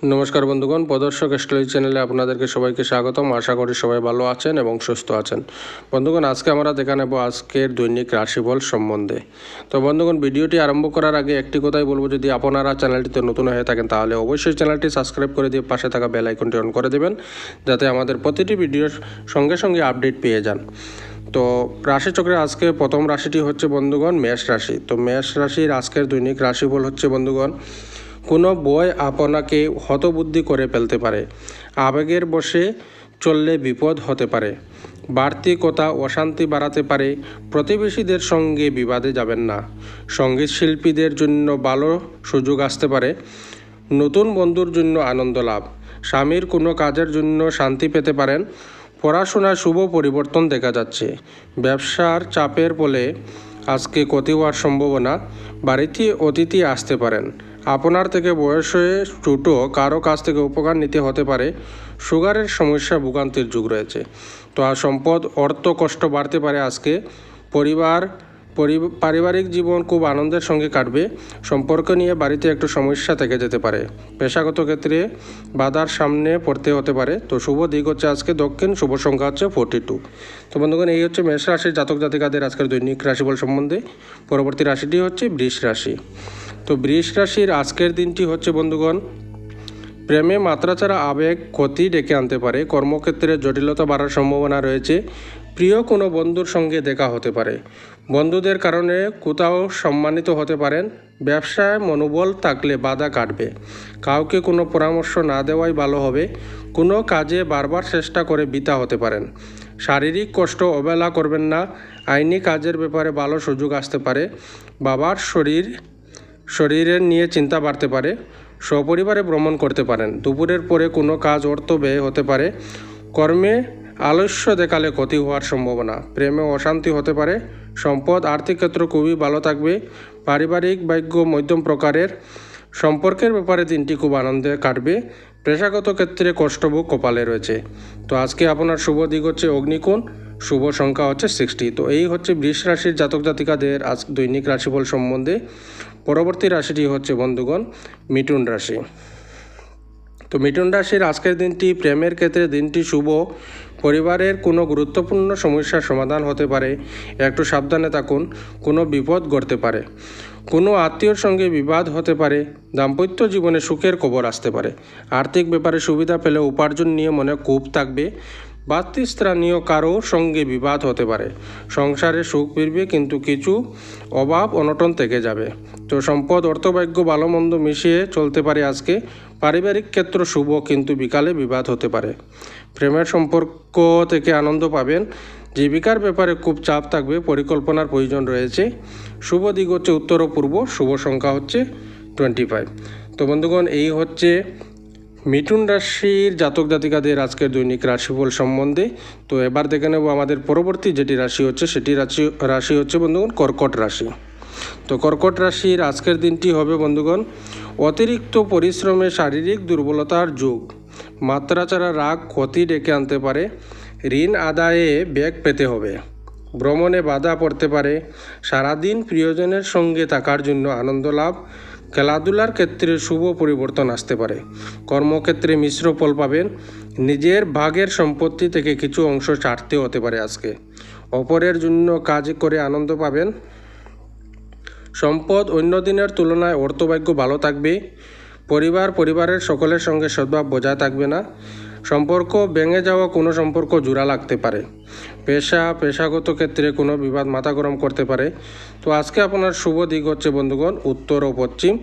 নমস্কার বন্ধুগণ, প্রদর্শক স্টোরি চ্যানেলে আপনাদেরকে সবাইকে স্বাগতম। আশা করি সবাই ভালো আছেন এবং সুস্থ আছেন। বন্ধুগণ, আজকে আমরা দেখা নেব আজকের দৈনিক রাশিফল সম্বন্ধে। তো বন্ধুগণ, ভিডিওটি আরম্ভ করার আগে একটি কথাই বলবো, যদি আপনারা চ্যানেলটিতে নতুন হয়ে থাকেন তাহলে অবশ্যই চ্যানেলটি সাবস্ক্রাইব করে দিয়ে পাশে থাকা বেল আইকনটি অন করে দেবেন, যাতে আমাদের প্রতিটি ভিডিওর সঙ্গে সঙ্গে আপডেট পেয়ে যান। তো রাশিচক্রে আজকে প্রথম রাশিটি হচ্ছে বন্ধুগণ মেষ রাশি। তো মেষ রাশির আজকের দৈনিক রাশিফল হচ্ছে বন্ধুগণ, কোনো বই আপনাকে হতবুদ্ধি করে ফেলতে পারে। আবেগের বশে চললে বিপদ হতে পারে। বাড়তি কথা অশান্তি বাড়াতে পারে। প্রতিবেশীদের সঙ্গে বিবাদে যাবেন না। সঙ্গীত শিল্পীদের জন্য ভালো সুযোগ আসতে পারে। নতুন বন্ধুর জন্য আনন্দ লাভ। স্বামীর কোনো কাজের জন্য শান্তি পেতে পারেন। পড়াশোনার শুভ পরিবর্তন দেখা যাচ্ছে। ব্যবসার চাপের ফলে আজকে ক্ষতি হওয়ার সম্ভাবনা। বাড়িতে অতিথি আসতে পারেন। আপনার থেকে বয়সে ছোটো কারো কাছ থেকে উপকার নিতে হতে পারে। সুগারের সমস্যা ভোগান্তির যুগ রয়েছে। তো আর সম্পদ অর্থ কষ্ট বাড়তে পারে আজকে। পারিবারিক জীবন খুব আনন্দের সঙ্গে কাটবে। সম্পর্ক নিয়ে বাড়িতে একটু সমস্যা থেকে যেতে পারে। পেশাগত ক্ষেত্রে বাধার সামনে পড়তে হতে পারে। তো শুভ দিক হচ্ছে আজকে দক্ষিণ, শুভ সংখ্যা হচ্ছে 42। তো বন্ধুগণ, এই হচ্ছে মেষ রাশির জাতক জাতিকাদের আজকের দৈনিক রাশিফল সম্বন্ধে। পরবর্তী রাশিটি হচ্ছে বৃষ রাশি। তো বৃষ রাশির আজকের দিনটি হচ্ছে বন্ধুগণ, প্রেমে মাত্রাছাড়া আবেগ ক্ষতি ডেকে আনতে পারে। কর্মক্ষেত্রে জটিলতা বাড়ার সম্ভাবনা রয়েছে। প্রিয় কোনো বন্ধুর সঙ্গে দেখা হতে পারে। বন্ধুদের কারণে কোথাও সম্মানিত হতে পারেন। ব্যবসায় মনোবল থাকলে বাধা কাটবে। কাউকে কোনো পরামর্শ না দেওয়াই ভালো হবে। কোনো কাজে বারবার চেষ্টা করে বৃথা হতে পারেন। শারীরিক কষ্ট অবহেলা করবেন না। আইনি কাজের ব্যাপারে ভালো সুযোগ আসতে পারে। বাবার শরীরের নিয়ে চিন্তা বাড়তে পারে। সপরিবারে ভ্রমণ করতে পারেন। দুপুরের পরে কোনো কাজ অর্থ ব্যয় হতে পারে। কর্মে আলস্য দেখালে ক্ষতি হওয়ার সম্ভাবনা। প্রেমে অশান্তি হতে পারে। সম্পদ আর্থিক ক্ষেত্র খুবই ভালো থাকবে। পারিবারিক ভাগ্য মধ্যম প্রকারের। সম্পর্কের ব্যাপারে দিনটি খুব আনন্দে কাটবে। পেশাগত ক্ষেত্রে কষ্টভোগ কপালে রয়েছে। তো আজকে আপনার শুভ দিক হচ্ছে অগ্নিকোণ, শুভ সংখ্যা হচ্ছে 60। তো এই হচ্ছে বৃষ রাশির জাতক জাতিকাদের আজ দৈনিক রাশিফল সম্বন্ধে। পরবর্তী রাশিটি হচ্ছে বন্ধুগণ মিথুন রাশি। তো মিথুন রাশির আজকের দিনটি প্রেমের ক্ষেত্রে দিনটি শুভ। পরিবারের কোনো গুরুত্বপূর্ণ সমস্যার সমাধান হতে পারে। একটু সাবধানে থাকুন, কোনো বিপদ ঘটতে পারে। কোনো আত্মীয়র সঙ্গে বিবাদ হতে পারে। দাম্পত্য জীবনে সুখের খবর আসতে পারে। আর্থিক ব্যাপারে সুবিধা পেলে উপার্জন নিয়ে মনে ক্ষোভ থাকবে। ভাতৃস্থানীয় কারো সঙ্গে বিবাদ হতে পারে। সংসারে সুখ ফিরবে, কিন্তু কিছু অভাব অনটন থেকে যাবে। তো সম্পদ অর্থভাগ্য ভালো মন্দ মিশিয়ে চলতে পারে আজকে। পারিবারিক ক্ষেত্র শুভ, কিন্তু বিকালে বিবাদ হতে পারে। প্রেমের সম্পর্ক থেকে আনন্দ পাবেন। জীবিকার ব্যাপারে খুব চাপ থাকবে। পরিকল্পনার প্রয়োজন রয়েছে। শুভ দিক হচ্ছে উত্তর ও পূর্ব, শুভ সংখ্যা হচ্ছে 25। তো বন্ধুগণ, এই হচ্ছে মিথুন রাশির জাতক জাতিকাদের আজকের দৈনিক রাশিফল সম্বন্ধে। তো এবার দেখে নেব আমাদের পরবর্তী যেটি রাশি হচ্ছে, সেটি রাশি হচ্ছে বন্ধুগণ কর্কট রাশি। তো কর্কট রাশির আজকের দিনটি হবে বন্ধুগণ, অতিরিক্ত পরিশ্রমে শারীরিক দুর্বলতার যুগ। মাত্রাছাড়া রাগ ক্ষতি ডেকে আনতে পারে। ঋণ আদায়ে বেগ পেতে হবে। ভ্রমণে বাধা পড়তে পারে। সারাদিন প্রিয়জনের সঙ্গে থাকার জন্য আনন্দ লাভ। খেলাধুলার ক্ষেত্রে শুভ পরিবর্তন আসতে পারে। কর্মক্ষেত্রে মিশ্র ফল পাবেন। নিজের ভাগের সম্পত্তি থেকে কিছু অংশ ছাড়তে হতে পারে আজকে। অপরের জন্য কাজ করে আনন্দ পাবেন। সম্পদ অন্য দিনের তুলনায় অর্থভাগ্য ভালো থাকবে। পরিবারের সকলের সঙ্গে সদ্ভাব বজায় থাকবে না। সম্পর্ক ভেঙে যাওয়া কোনো সম্পর্ক জোড়া লাগতে পারে। পেশাগত ক্ষেত্রে কোনো বিবাদ মাথা গরম করতে পারে। তো আজকে আপনার শুভ দিক হচ্ছে বন্ধুগণ উত্তর ও পশ্চিম,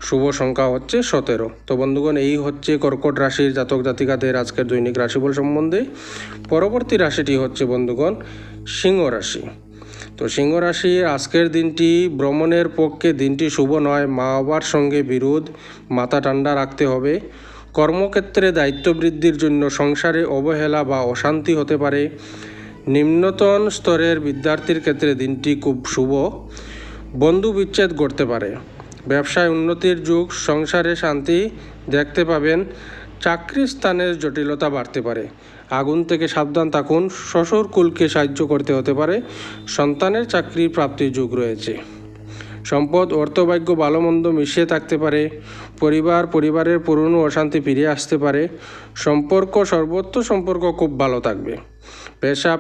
শুভ সংখ্যা হচ্ছে 17। তো বন্ধুগণ, এই হচ্ছে কর্কট রাশির জাতক জাতিকাদের আজকের দৈনিক রাশিফল সম্বন্ধে। পরবর্তী রাশিটি হচ্ছে বন্ধুগণ সিংহ রাশি। তো সিংহ রাশির আজকের দিনটি ভ্রমণের পক্ষে দিনটি শুভ নয়। মা বাবার সঙ্গে বিরোধ, মাথা ঠান্ডা রাখতে হবে। কর্মক্ষেত্রে দায়িত্ব বৃদ্ধির জন্য সংসারে অবহেলা বা অশান্তি হতে পারে। নিম্নতন স্তরের বিদ্যার্থীর ক্ষেত্রে দিনটি খুব শুভ। বন্ধু বিচ্ছেদ ঘটতে পারে। ব্যবসায় উন্নতির যুগ। সংসারে শান্তি দেখতে পাবেন। চাকরির স্থানের জটিলতা বাড়তে পারে। আগুন থেকে সাবধান থাকুন। শ্বশুর কুলকে সাহায্য করতে হতে পারে। সন্তানের চাকরি প্রাপ্তির যুগ রয়েছে। সম্পদ অর্থভাগ্য ভালো মন্দ মিশিয়ে থাকতে পারে। পরিবারের পুরনো অশান্তি ফিরে আসতে পারে। সর্বত্র সম্পর্ক খুব ভালো থাকবে।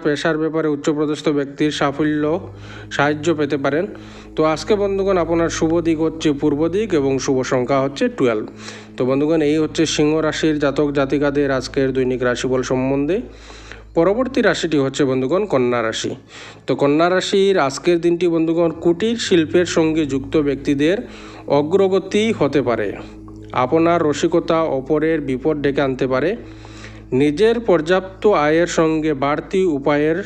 পেশার ব্যাপারে উচ্চপদস্থ ব্যক্তির সাহায্য পেতে পারেন। তো আজকে বন্ধুগণ আপনার শুভ দিক হচ্ছে পূর্ব দিক এবং শুভ সংখ্যা হচ্ছে 12। তো বন্ধুগণ এই হচ্ছে সিংহ রাশির জাতক জাতিকাদের আজকের দৈনিক রাশিফল সম্বন্ধে। পরবর্তী রাশিটি হচ্ছে বন্ধুগণ কন্যা রাশি। তো কন্যা রাশির আজকের দিনটি বন্ধুগণ কুটির শিল্পের সঙ্গে যুক্ত ব্যক্তিদের অগ্রগতি হতে পারে। আপনার রসিকতা অপরের বিপদ ডেকে আনতে পারে। নিজের পর্যাপ্ত আয়ের সঙ্গে বাড়তি উপায়ের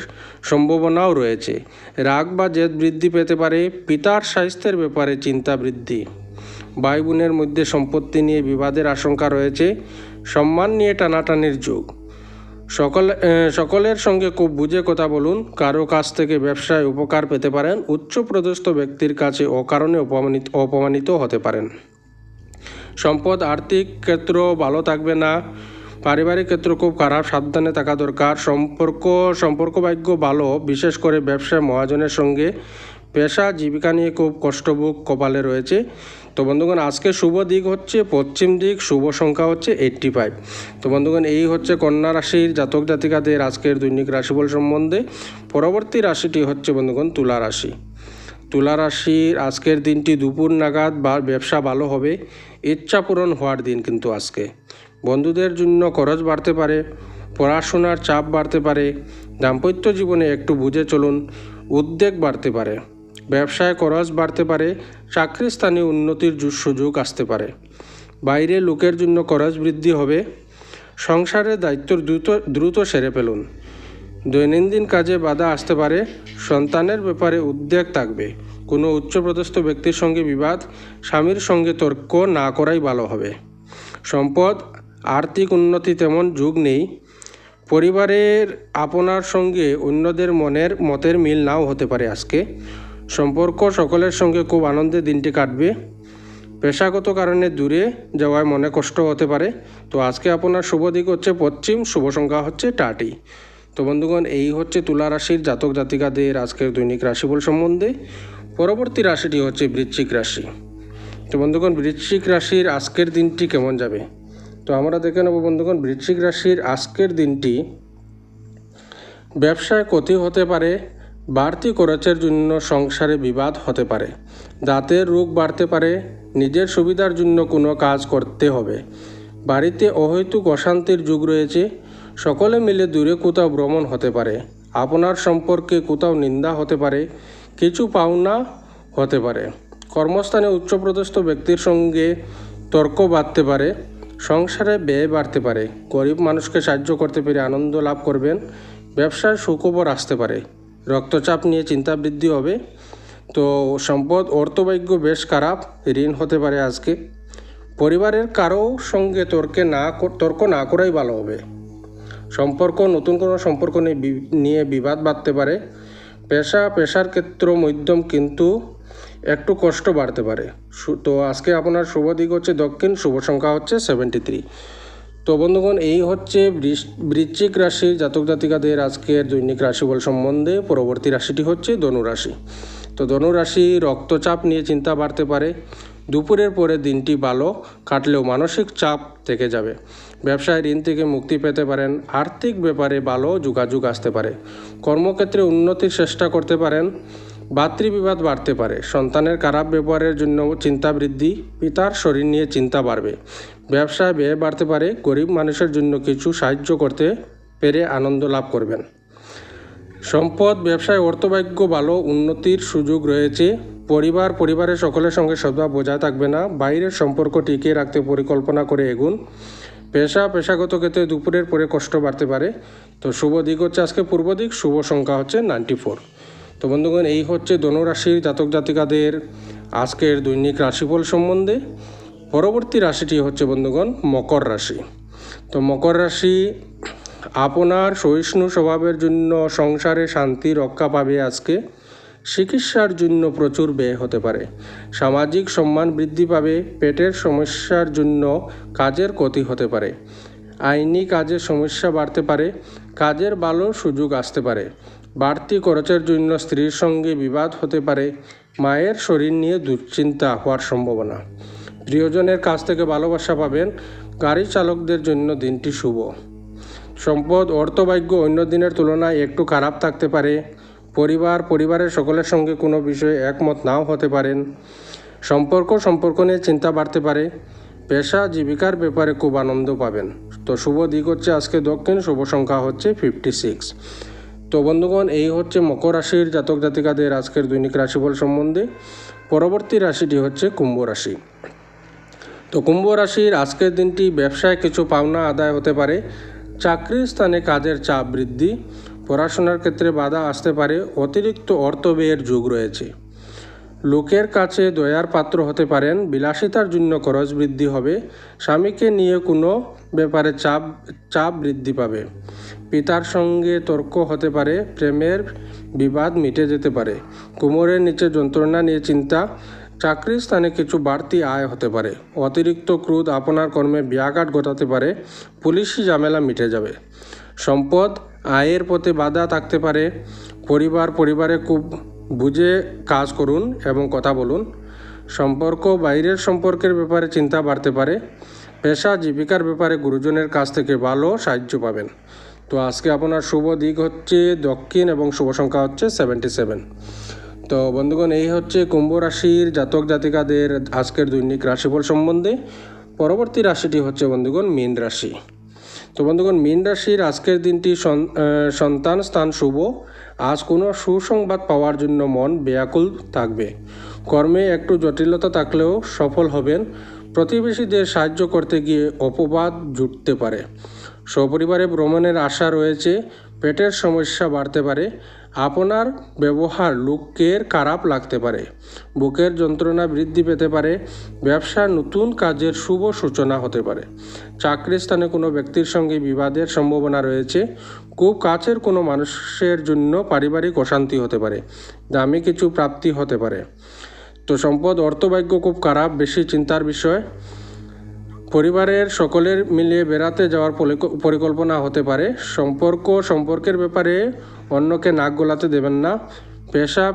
সম্ভাবনাও রয়েছে। রাগ বা জেদ বৃদ্ধি পেতে পারে। পিতার স্বাস্থ্যের ব্যাপারে চিন্তা বৃদ্ধি। ভাই বোনের মধ্যে সম্পত্তি নিয়ে বিবাদের আশঙ্কা রয়েছে। সম্মান নিয়ে টানাটানির যুগ। সকলের সঙ্গে খুব বুঝে কথা বলুন। কারো কাছ থেকে ব্যবসায় উপকার পেতে পারেন। উচ্চপদস্থ ব্যক্তির কাছে অকারণে অপমানিত হতে পারেন। সম্পদ আর্থিক ক্ষেত্র ভালো থাকবে না। পারিবারিক ক্ষেত্র খুব খারাপ, সাবধানে থাকা দরকার। সম্পর্ক ভাগ্য ভালো, বিশেষ করে ব্যবসায় মহাজনের সঙ্গে। পেশা জীবিকা নিয়ে খুব কষ্টভোগ কপালে রয়েছে। তো বন্ধুগণ আজকে শুভ দিক হচ্ছে পশ্চিম দিক, শুভ সংখ্যা হচ্ছে 85। তো বন্ধুগণ এই হচ্ছে কন্যা রাশির জাতক জাতিকাদের আজকের দৈনিক রাশিফল সম্বন্ধে। পরবর্তী রাশিটি হচ্ছে বন্ধুগণ তুলা রাশি। তুলা রাশির আজকের দিনটি দুপুর নাগাদ ব্যবসা ভালো হবে। ইচ্ছা পূরণ হওয়ার দিন কিন্তু আজকে। বন্ধুদের জন্য খরচ বাড়তে পারে। পড়াশোনার চাপ বাড়তে পারে। দাম্পত্য জীবনে একটু বুঝে চলুন। উদ্বেগ বাড়তে পারে। ব্যবসায় খরচ বাড়তে পারে। চাকরির স্থানে উন্নতির সুযোগ আসতে পারে। বাইরে লোকের জন্য খরচ বৃদ্ধি হবে। সংসারের দায়িত্ব দ্রুত সেরে ফেলুন। দৈনন্দিন কাজে বাধা আসতে পারে। সন্তানের ব্যাপারে উদ্বেগ থাকবে। কোনো উচ্চপদস্থ ব্যক্তির সঙ্গে বিবাদ। স্বামীর সঙ্গে তর্ক না করাই ভালো হবে। সম্পদ আর্থিক উন্নতি তেমন যোগ নেই। পরিবারের আপনার সঙ্গে অন্যদের মতের মিল নাও হতে পারে আজকে। সম্পর্ক সকলের সঙ্গে খুব আনন্দের দিনটি কাটবে। পেশাগত কারণে দূরে যাওয়ায় মনে কষ্ট হতে পারে। তো আজকে আপনার শুভ দিক হচ্ছে পশ্চিম, শুভ সংখ্যা হচ্ছে 30। তো বন্ধুগণ এই হচ্ছে তুলা রাশির জাতক জাতিকাদের আজকের দৈনিক রাশিফল সম্বন্ধে। পরবর্তী রাশিটি হচ্ছে বৃশ্চিক রাশি। তো বন্ধুগণ বৃশ্চিক রাশির আজকের দিনটি কেমন যাবে? তো আমরা দেখে নেব বন্ধুগণ বৃশ্চিক রাশির আজকের দিনটি ব্যবসায় ক্ষতি হতে পারে। বাড়তি খরচের জন্য সংসারে বিবাদ হতে পারে। দাঁতের রোগ বাড়তে পারে। নিজের সুবিধার জন্য কোনো কাজ করতে হবে। বাড়িতে অহৈতুক অশান্তির যুগ রয়েছে। সকলে মিলে দূরে কোথাও ভ্রমণ হতে পারে। আপনার সম্পর্কে কোথাও নিন্দা হতে পারে। কিছু পাওনা হতে পারে। কর্মস্থানে উচ্চপদস্থ ব্যক্তির সঙ্গে তর্ক বাড়তে পারে। সংসারে ব্যয় বাড়তে পারে। গরিব মানুষকে সাহায্য করতে পেরে আনন্দ লাভ করবেন। ব্যবসায় সুখবর আসতে পারে। রক্তচাপ নিয়ে চিন্তা বৃদ্ধি হবে। তো সম্পদ অর্থভাগ্য বেশ খারাপ, ঋণ হতে পারে আজকে। পরিবারের কারো সঙ্গে তর্ক না করাই ভালো হবে। নতুন কোনো সম্পর্ক নিয়ে বিবাদ বাড়তে পারে। পেশার ক্ষেত্র মধ্যম, কিন্তু একটু কষ্ট বাড়তে পারে। তো আজকে আপনার শুভ দিক হচ্ছে দক্ষিণ, শুভ সংখ্যা হচ্ছে 73। তো বন্ধুগণ এই হচ্ছে বৃশ্চিক রাশির জাতক জাতিকাদের আজকের দৈনিক রাশিফল সম্বন্ধে। পরবর্তী রাশিটি হচ্ছে ধনু রাশি। তো ধনু রাশি রক্তচাপ নিয়ে চিন্তা বাড়তে পারে। দুপুরের পরে দিনটি ভালো কাটলেও মানসিক চাপ থেকে যাবে। ব্যবসায় ঋণ থেকে মুক্তি পেতে পারেন। আর্থিক ব্যাপারে ভালো যোগাযোগ আসতে পারে। কর্মক্ষেত্রে উন্নতির চেষ্টা করতে পারেন। ভাতৃবিবাদ বাড়তে পারে। সন্তানের খারাপ ব্যবহারের জন্য চিন্তা বৃদ্ধি। পিতার শরীর নিয়ে চিন্তা বাড়বে। ব্যবসায় ব্যয় বাড়তে পারে। গরিব মানুষের জন্য কিছু সাহায্য করতে পেরে আনন্দ লাভ করবেন। সম্পদ ব্যবসায় অর্থভাগ্য ভালো, উন্নতির সুযোগ রয়েছে। পরিবারের সকলের সঙ্গে সদ্ভাব বজায় থাকবে না। বাইরের সম্পর্ক টিকিয়ে রাখতে পরিকল্পনা করে এগুন। পেশাগত ক্ষেত্রে দুপুরের পরে কষ্ট বাড়তে পারে। তো শুভ দিক হচ্ছে আজকে পূর্ব দিক, শুভ সংখ্যা হচ্ছে 94। তো বন্ধুগণ এই হচ্ছে ধনু রাশির জাতক জাতিকাদের আজকের দৈনিক রাশিফল সম্বন্ধে। পরবর্তী রাশিটি হচ্ছে বন্ধুগণ মকর রাশি। তো মকর রাশি আপনার সহিষ্ণু স্বভাবের জন্য সংসারে শান্তি রক্ষা পাবে আজকে। চিকিৎসার জন্য প্রচুর ব্যয় হতে পারে। সামাজিক সম্মান বৃদ্ধি পাবে। পেটের সমস্যার জন্য কাজের ক্ষতি হতে পারে। আইনি কাজের সমস্যা বাড়তে পারে। কাজের ভালো সুযোগ আসতে পারে। বাড়তি খরচের জন্য স্ত্রীর সঙ্গে বিবাদ হতে পারে। মায়ের শরীর নিয়ে দুশ্চিন্তা হওয়ার সম্ভাবনা। প্রিয়জনের কাছ থেকে ভালোবাসা পাবেন। গাড়ি চালকদের জন্য দিনটি শুভ। সম্পদ অর্থভাগ্য অন্য দিনের তুলনায় একটু খারাপ থাকতে পারে। পরিবারের সকলের সঙ্গে কোনো বিষয়ে একমত নাও হতে পারেন। সম্পর্ক নিয়ে চিন্তা বাড়তে পারে। পেশা জীবিকার ব্যাপারে খুব আনন্দ পাবেন। তো শুভ দিক হচ্ছে আজকে দক্ষিণ, শুভ সংখ্যা হচ্ছে 56। তো বন্ধুগণ, এই হচ্ছে মকর রাশির জাতক জাতিকাদের আজকের দৈনিক রাশিফল সম্বন্ধে। পরবর্তী রাশিটি হচ্ছে কুম্ভ রাশি। তো কুম্ভ রাশির আজকের দিনটি ব্যবসায় কিছু পাওনা আদায় হতে পারে। চাকরির স্থানে কাজের চাপ বৃদ্ধি। পড়াশোনার ক্ষেত্রে বাধা আসতে পারে। অতিরিক্ত অর্থ ব্যয়ের যোগ রয়েছে। লোকের কাছে দয়ার পাত্র হতে পারেন। বিলাসিতার জন্য খরচ বৃদ্ধি হবে। স্বামীকে নিয়ে কোনো ব্যাপারে চাপ বৃদ্ধি পাবে। পিতার সঙ্গে তর্ক হতে পারে। প্রেমের বিবাদ মিটে যেতে পারে। কোমরের নিচে যন্ত্রণা নিয়ে চিন্তা। চাকরির স্থানে কিছু বাড়তি আয় হতে পারে। অতিরিক্ত ক্রোধ আপনার কর্মে ব্যাঘাত ঘটাতে পারে। পুলিশি ঝামেলা মিটে যাবে। সম্পদ আয়ের পথে বাধা থাকতে পারে। পরিবারে খুব বুঝে কাজ করুন এবং কথা বলুন। বাইরের সম্পর্কের ব্যাপারে চিন্তা বাড়তে পারে। পেশা জীবিকার ব্যাপারে গুরুজনের কাছ থেকে ভালো সাহায্য পাবেন। তো আজকে আপনার শুভ দিক হচ্ছে দক্ষিণ এবং শুভ সংখ্যা হচ্ছে 77। তো বন্ধুগণ, এই হচ্ছে কুম্ভ রাশির জাতক জাতিকাদের আজকের দৈনিক রাশিফল সম্বন্ধে। পরবর্তী রাশিটি হচ্ছে বন্ধুগণ মীন রাশি। তো বন্ধুগণ, মীন রাশির আজকের দিনটি সন্তান স্থান শুভ। আজ কোনো সুসংবাদ পাওয়ার জন্য মন ব্যাকুল থাকবে। কর্মে একটু জটিলতা থাকলেও সফল হবেন। প্রতিবেশীদের সাহায্য করতে গিয়ে অপবাদ জুটতে পারে। সপরিবারে ভ্রমণের আশা রয়েছে। পেটের সমস্যা বাড়তে পারে। আপনার ব্যবহার লোকের খারাপ লাগতে পারে। বুকের যন্ত্রণা বৃদ্ধি পেতে পারে। ব্যবসার নতুন কাজের শুভ সূচনা হতে পারে। চাকরির স্থানে কোনো ব্যক্তির সঙ্গে বিবাদের সম্ভাবনা রয়েছে। খুব কাছের কোনো মানুষের জন্য পারিবারিক অশান্তি হতে পারে। দামি কিছু প্রাপ্তি হতে পারে। তো সম্পদ অর্থভাগ্য খুব খারাপ, বেশি চিন্তার বিষয়। পরিবারের সকলের মিলিয়ে বেড়াতে যাওয়ার পরিকল্পনা হতে পারে। সম্পর্কের ব্যাপারে অন্যকে নাক গলাতে দেবেন না।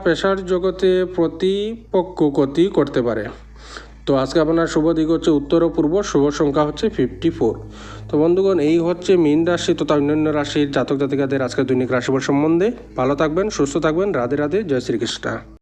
পেশার জগতে প্রতিপক্ষ ক্ষতি করতে পারে। তো আজকে আপনার শুভ দিক হচ্ছে উত্তর ও পূর্ব, শুভ সংখ্যা হচ্ছে 54। তো বন্ধুগণ, এই হচ্ছে মীন রাশি তথা অন্যান্য রাশির জাতক জাতিকাদের আজকের দৈনিক রাশিফল সম্বন্ধে। ভালো থাকবেন, সুস্থ থাকবেন। রাধে রাধে, জয় শ্রীকৃষ্ণ।